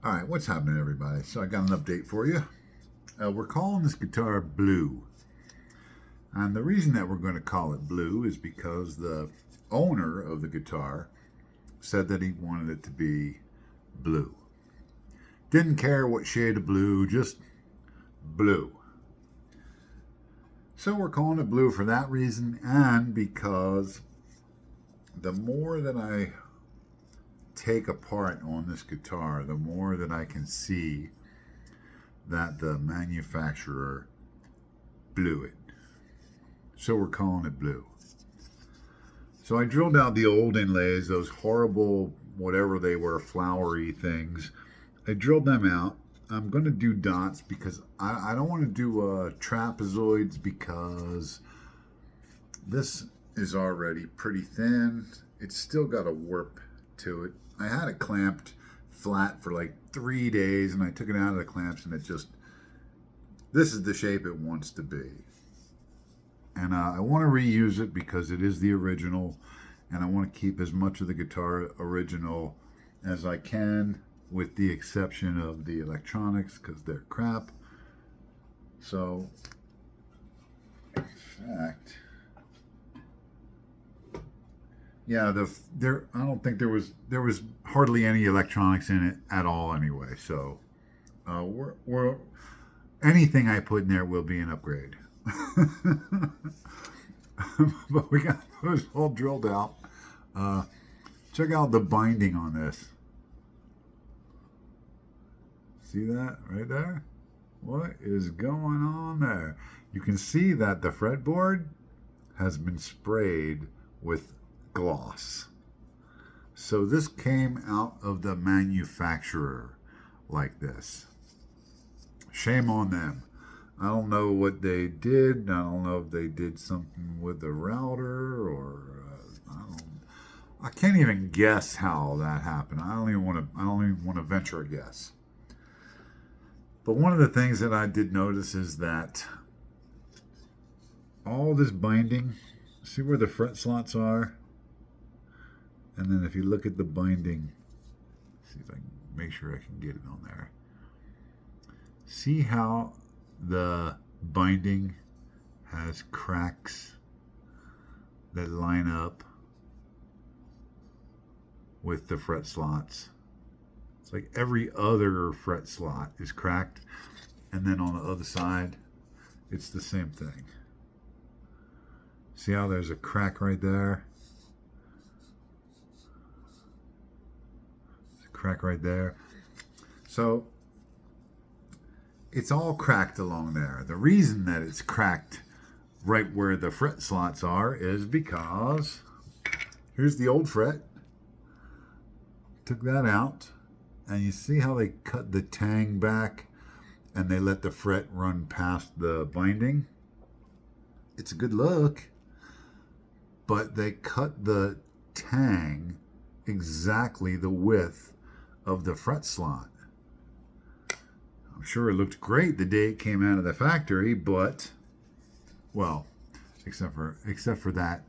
All right, what's happening, everybody? So I got an update for you. We're calling this guitar Blue. And the reason that we're going to call it Blue is because the owner of the guitar said that he wanted it to be blue. Didn't care what shade of blue, just blue. So we're calling it Blue for that reason, and because the more that I take apart on this guitar, the more that I can see that the manufacturer blew it. So we're calling it Blue. So I drilled out the old inlays, those horrible, whatever they were, flowery things. I drilled them out. I'm going to do dots because I don't want to do trapezoids because this is already pretty thin. It's still got a warp to it. I had it clamped flat for like 3 days and I took it out of the clamps and this is the shape it wants to be. And I want to reuse it because it is the original and I want to keep as much of the guitar original as I can, with the exception of the electronics because they're crap. So, in fact, yeah, I don't think there was hardly any electronics in it at all anyway. So, we're anything I put in there will be an upgrade. But we got those all drilled out. Check out the binding on this. See that right there? What is going on there? You can see that the fretboard has been sprayed with gloss. So this came out of the manufacturer like this. Shame on them. I don't know what they did. I don't know if they did something with the router or I can't even guess how that happened. I don't even want to venture a guess. But one of the things that I did notice is that all this binding, see where the fret slots are? And then if you look at the binding, see if I can make sure I can get it on there. See how the binding has cracks that line up with the fret slots. It's like every other fret slot is cracked, and then on the other side it's the same thing. See how there's a crack right there? There's a crack right there. So it's all cracked along there. The reason that it's cracked right where the fret slots are is because here's the old fret. Took that out, and you see how they cut the tang back and they let the fret run past the binding? It's a good look, but they cut the tang exactly the width of the fret slot. I'm sure it looked great the day it came out of the factory, but, well, except for that.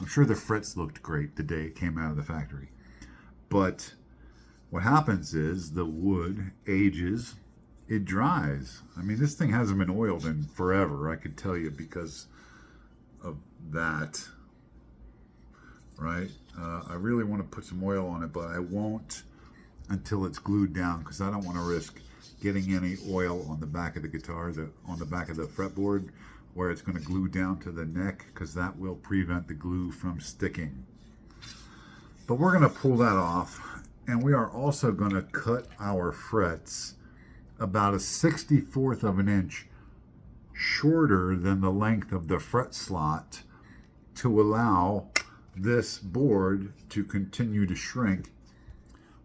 I'm sure the frets looked great the day it came out of the factory. But what happens is the wood ages, it dries. I mean, this thing hasn't been oiled in forever, I could tell you, because of that, right? I really want to put some oil on it, but I won't until it's glued down because I don't want to risk getting any oil on the back of the guitar, on the back of the fretboard, where it's going to glue down to the neck, because that will prevent the glue from sticking. But we're going to pull that off, and we are also going to cut our frets about a 64th of an inch shorter than the length of the fret slot to allow this board to continue to shrink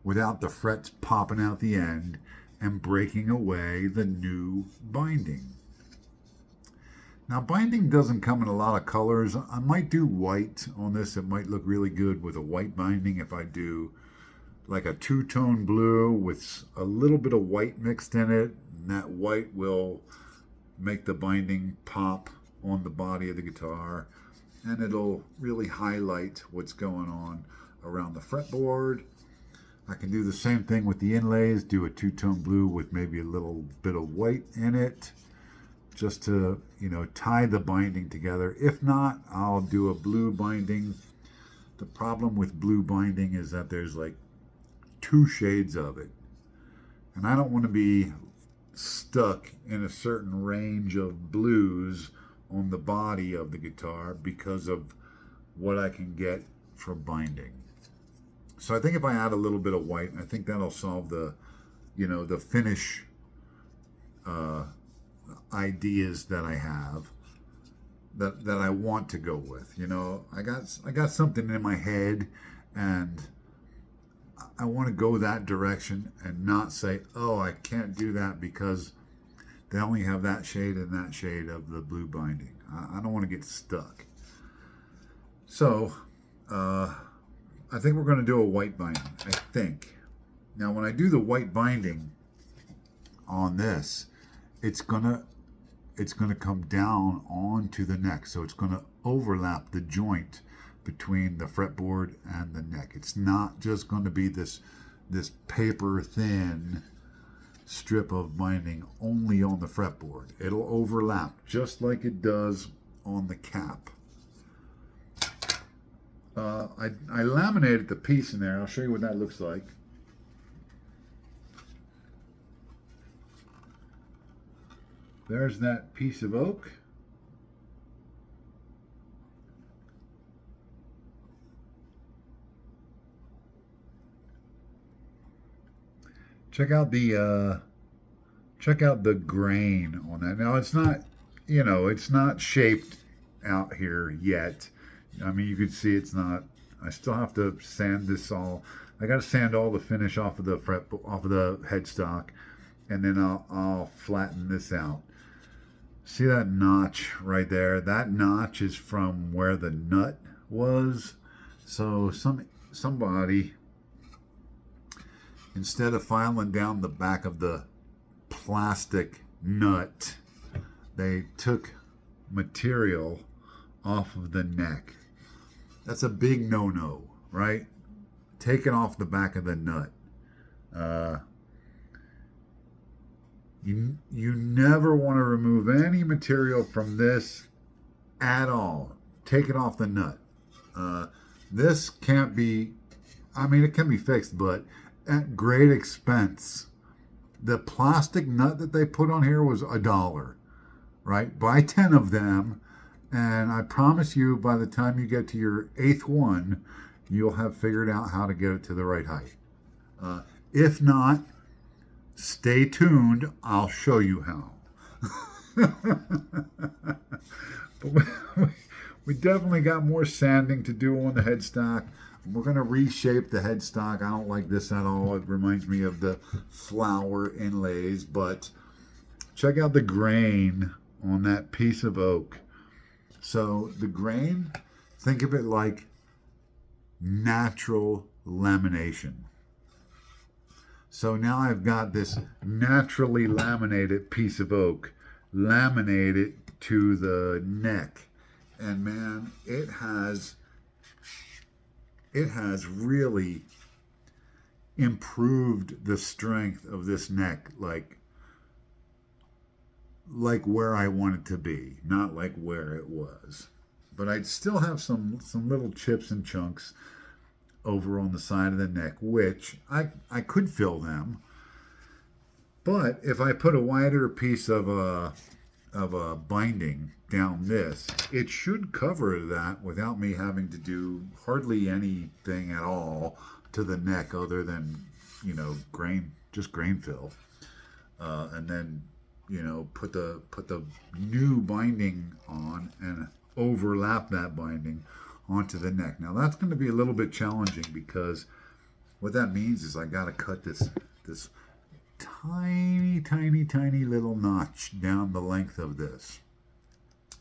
without the frets popping out the end and breaking away the new binding. Now, binding doesn't come in a lot of colors. I might do white on this. It might look really good with a white binding if I do like a two-tone blue with a little bit of white mixed in it. And that white will make the binding pop on the body of the guitar. And it'll really highlight what's going on around the fretboard. I can do the same thing with the inlays, do a two-tone blue with maybe a little bit of white in it, just to, tie the binding together. If not, I'll do a blue binding. The problem with blue binding is that there's like 2 shades of it. And I don't want to be stuck in a certain range of blues on the body of the guitar because of what I can get for binding. So I think if I add a little bit of white, I think that'll solve the finish ideas that I have, that I want to go with. I got something in my head, and I want to go that direction and not say, oh, I can't do that because they only have that shade and that shade of the blue binding. I don't want to get stuck. So I think we're going to do a white binding, I think. Now, when I do the white binding on this, it's gonna come down onto the neck. So it's going to overlap the joint between the fretboard and the neck. It's not just going to be this paper thin strip of binding only on the fretboard. It'll overlap just like it does on the cap. I laminated the piece in there. I'll show you what that looks like. There's that piece of oak. Check out the grain on that. Now it's not shaped out here yet. I mean, you can see it's not. I still have to sand this all. I got to sand all the finish off of the headstock, and then I'll flatten this out. See that notch right there? That notch is from where the nut was. So somebody, instead of filing down the back of the plastic nut, they took material off of the neck. That's a big no-no, right? Taking off the back of the nut. You never want to remove any material from this at all. Take it off the nut. This can't be, it can be fixed, but at great expense. The plastic nut that they put on here was $1, right? Buy 10 of them, and I promise you, by the time you get to your 8th one, you'll have figured out how to get it to the right height. If not, stay tuned. I'll show you how. But we definitely got more sanding to do on the headstock. We're going to reshape the headstock. I don't like this at all. It reminds me of the flower inlays. But check out the grain on that piece of oak. So the grain, think of it like natural lamination. So now I've got this naturally laminated piece of oak laminated to the neck. And man, it has really improved the strength of this neck, like where I want it to be, not like where it was. But I'd still have some little chips and chunks over on the side of the neck, which I could fill them. But if I put a wider piece of a binding down this, it should cover that without me having to do hardly anything at all to the neck other than, grain fill. And then, put the new binding on and overlap that binding onto the neck. Now that's going to be a little bit challenging because what that means is I got to cut this tiny little notch down the length of this.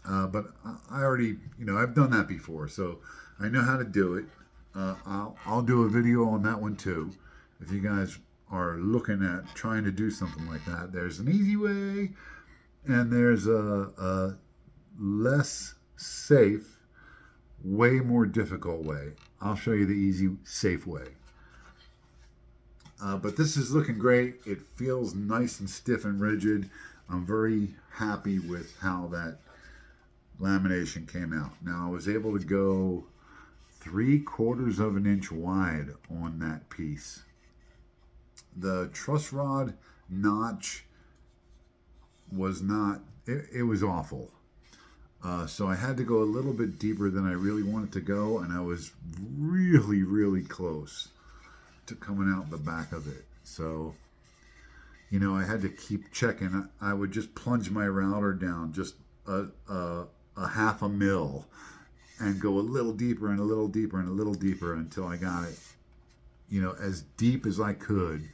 But I already, I've done that before, so I know how to do it. I'll do a video on that one too. If you guys are looking at trying to do something like that, there's an easy way and there's a less safe, way more difficult way. I'll show you the easy, safe way. But this is looking great. It feels nice and stiff and rigid. I'm very happy with how that lamination came out. Now I was able to go 3/4 of an inch wide on that piece. The truss rod notch was not, it was awful. So I had to go a little bit deeper than I really wanted to go, and I was really, really close to coming out the back of it. So, you know, I had to keep checking. I would just plunge my router down just a half a mil and go a little deeper and a little deeper and a little deeper until I got it, you know, as deep as I could,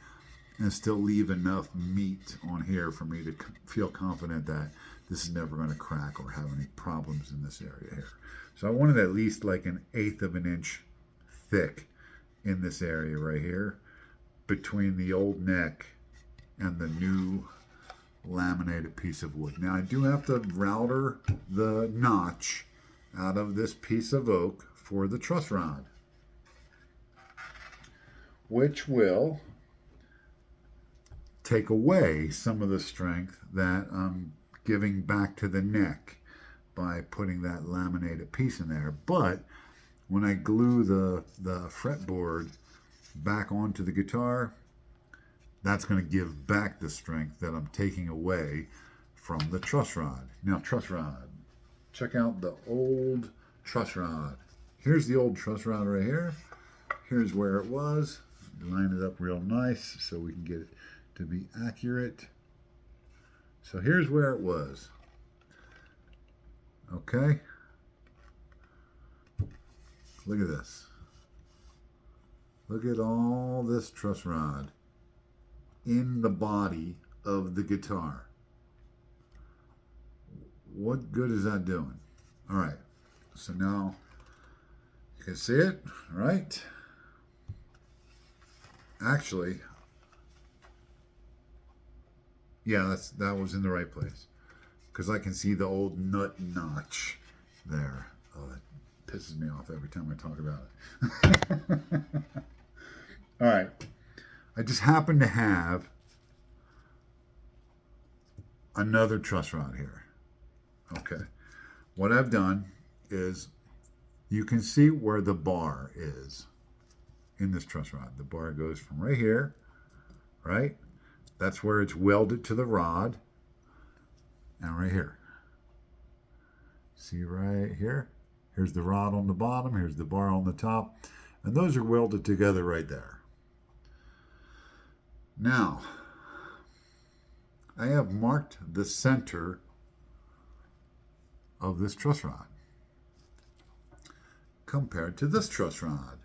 and still leave enough meat on here for me to feel confident that this is never going to crack or have any problems in this area here. So I wanted at least like 1/8 of an inch thick in this area right here between the old neck and the new laminated piece of wood. Now I do have to router the notch out of this piece of oak for the truss rod, which will take away some of the strength that I'm giving back to the neck by putting that laminated piece in there. But when I glue the fretboard back onto the guitar, that's going to give back the strength that I'm taking away from the truss rod. Now, truss rod. Check out the old truss rod. Here's the old truss rod right here. Here's where it was. Line it up real nice so we can get it to be accurate. So here's where it was. Okay. Look at this. Look at all this truss rod in the body of the guitar. What good is that doing? All right. So now you can see it, right? Actually, yeah, that was in the right place, because I can see the old nut notch there. Oh, that pisses me off every time I talk about it. All right. I just happen to have another truss rod here. Okay. What I've done is, you can see where the bar is in this truss rod. The bar goes from right here, right? That's where it's welded to the rod, and right here. See right here? Here's the rod on the bottom, here's the bar on the top, and those are welded together right there. Now, I have marked the center of this truss rod compared to this truss rod.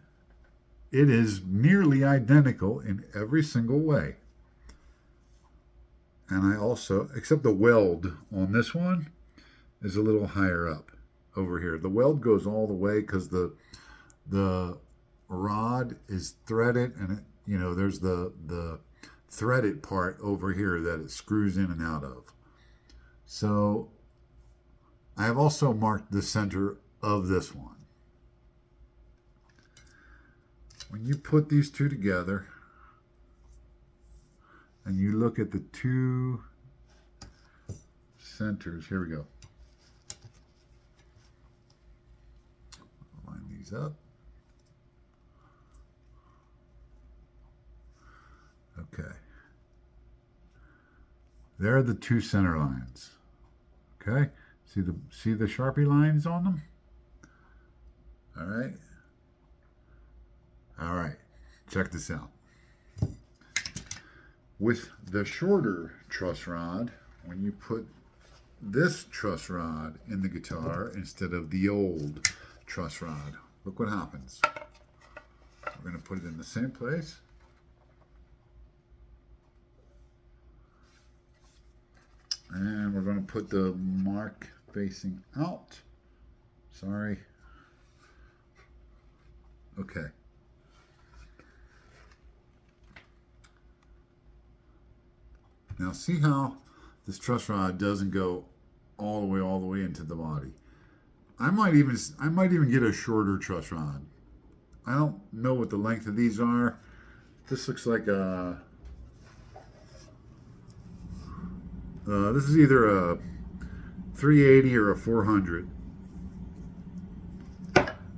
It is nearly identical in every single way. And I also, except the weld on this one is a little higher up over here. The weld goes all the way because the rod is threaded, and it, you know, there's the threaded part over here that it screws in and out of. So I have also marked the center of this one. When you put these two together and you look at the two centers, here we go. Line these up. Okay. There are the two center lines. Okay? See the Sharpie lines on them? All right. All right. Check this out. With the shorter truss rod, when you put this truss rod in the guitar instead of the old truss rod, look what happens. We're going to put it in the same place. And we're going to put the mark facing out. Sorry. Okay. Now see how this truss rod doesn't go all the way into the body. I might even get a shorter truss rod. I don't know what the length of these are. This looks like a, this is either a 380 or a 400,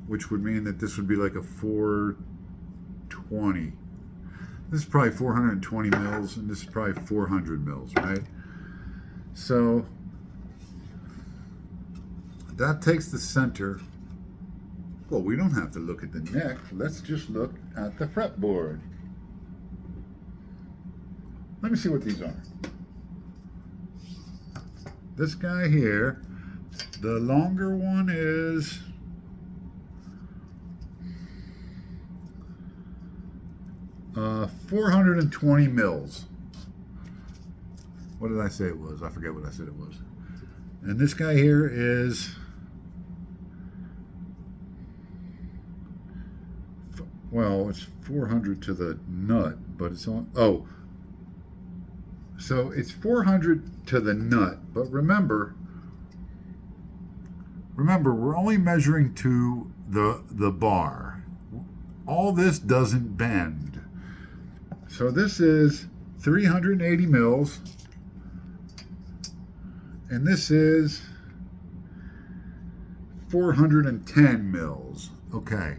which would mean that this would be like a 420. This is probably 420 mils, and this is probably 400 mils, right? So that takes the center. Well, we don't have to look at the neck. Let's just look at the fretboard. Let me see what these are. This guy here, the longer one is 420 mils. What did I say it was? I forget what I said it was. And this guy here is, well, it's 400 to the nut, but it's on, oh, so it's 400 to the nut, but remember, we're only measuring to the bar. All this doesn't bend. So this is 380 mils, and this is 410 mils. Okay,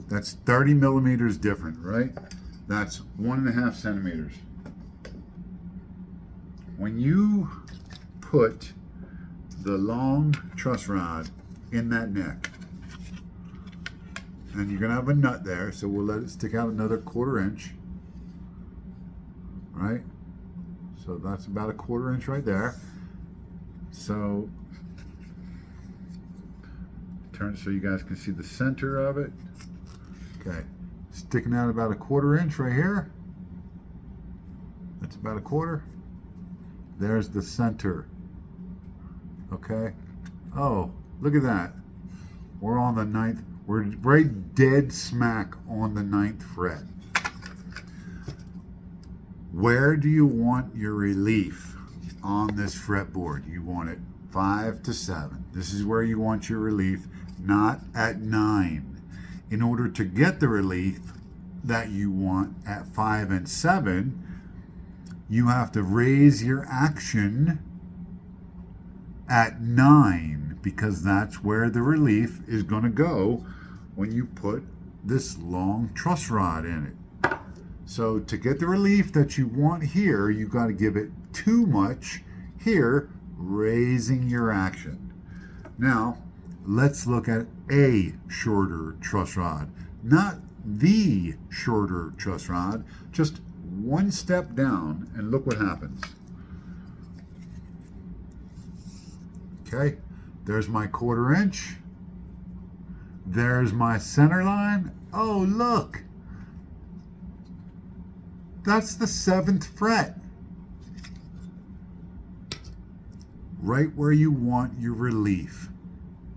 that's 30 millimeters different, right? That's 1.5 centimeters. When you put the long truss rod in that neck, and you're gonna have a nut there, so we'll let it stick out another 1/4 inch, right? So that's about a 1/4 inch right there. So turn it so you guys can see the center of it. Okay, sticking out about a 1/4 inch right here. That's about a 1/4. There's the center. Okay. Oh, look at that. We're on the 9th. We're right dead smack on the 9th fret. Where do you want your relief on this fretboard? You want it 5 to 7. This is where you want your relief, not at 9. In order to get the relief that you want at 5 and 7, you have to raise your action at 9, because that's where the relief is going to go when you put this long truss rod in it. So to get the relief that you want here, you got to give it too much here, raising your action. Now, let's look at a shorter truss rod, not the shorter truss rod, just one step down, and look what happens. Okay, there's my 1/4 inch. There's my center line. Oh, look. That's the 7th fret. Right where you want your relief.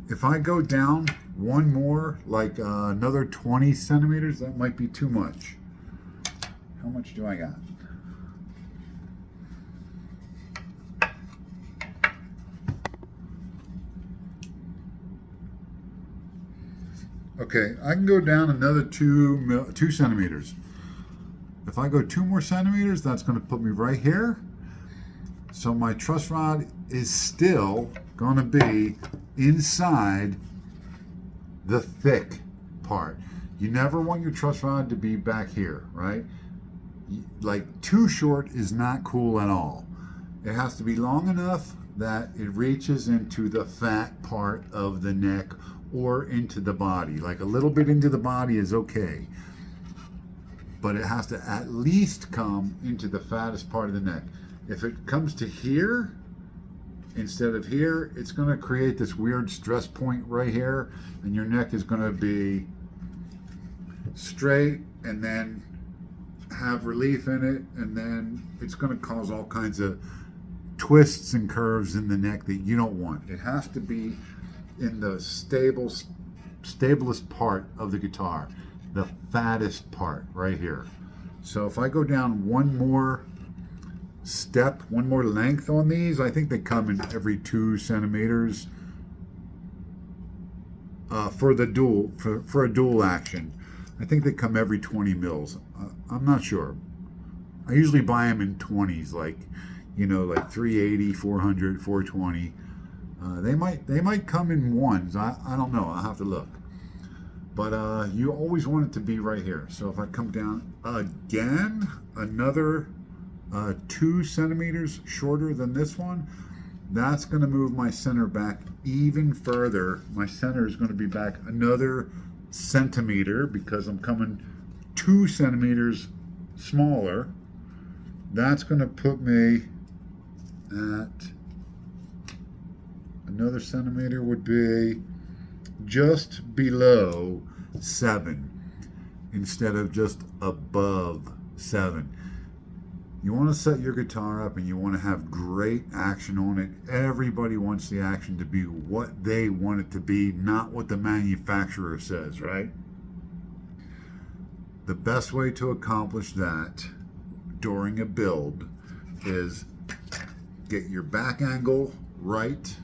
If I go down one more, like another 20 centimeters, that might be too much. How much do I got? Okay, I can go down another 2 centimeters. If I go 2 more centimeters, that's going to put me right here. So my truss rod is still going to be inside the thick part. You never want your truss rod to be back here, right? Like too short is not cool at all. It has to be long enough that it reaches into the fat part of the neck or into the body. Like a little bit into the body is okay, but it has to at least come into the fattest part of the neck. If it comes to here instead of here, it's going to create this weird stress point right here, and your neck is going to be straight and then have relief in it, and then it's going to cause all kinds of twists and curves in the neck that you don't want. It has to be in the stablest part of the guitar, the fattest part right here. So if I go down one more step, one more length on these, I think they come in every 2 centimeters for the dual, for a dual action. I think they come every 20 mils. I'm not sure. I usually buy them in 20s, like, you know, like 380, 400, 420. They might come in ones. I don't know. I'll have to look. But you always want it to be right here. So if I come down again, another 2 centimeters shorter than this one, that's going to move my center back even further. My center is going to be back another centimeter because I'm coming 2 centimeters smaller. That's going to put me at another centimeter would be just below 7 instead of just above 7. You want to set your guitar up and you want to have great action on it. Everybody wants the action to be what they want it to be, not what the manufacturer says, right? The best way to accomplish that during a build is get your back angle right,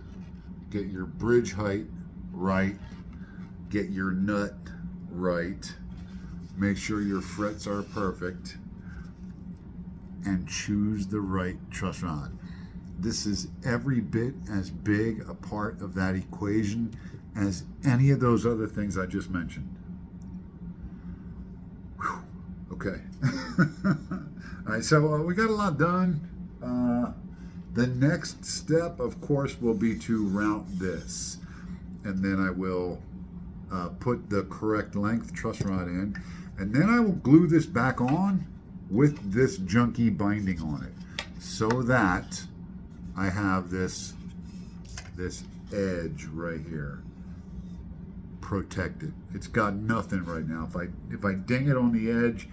get your bridge height right, get your nut right, make sure your frets are perfect, and choose the right truss rod. This is every bit as big a part of that equation as any of those other things I just mentioned. Whew. Okay. All right, so we got a lot done. The next step, of course, will be to route this. And then I will put the correct length truss rod in. And then I will glue this back on with this junky binding on it, so that I have this edge right here protected. It's got nothing right now. If I ding it on the edge,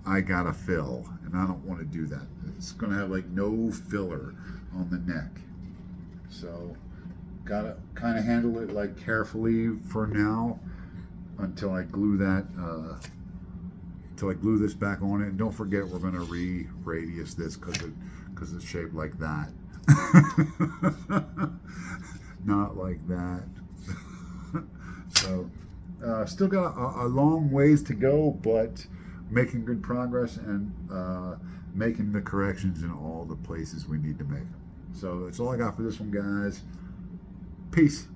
I gotta fill, and I don't want to do that. It's gonna have like no filler on the neck, so gotta kind of handle it like carefully for now until I glue that. Until I glue this back on it. And don't forget, we're going to re-radius this because it's shaped like that. Not like that. So still got a long ways to go, but making good progress and making the corrections in all the places we need to make them. So that's all I got for this one, guys. Peace.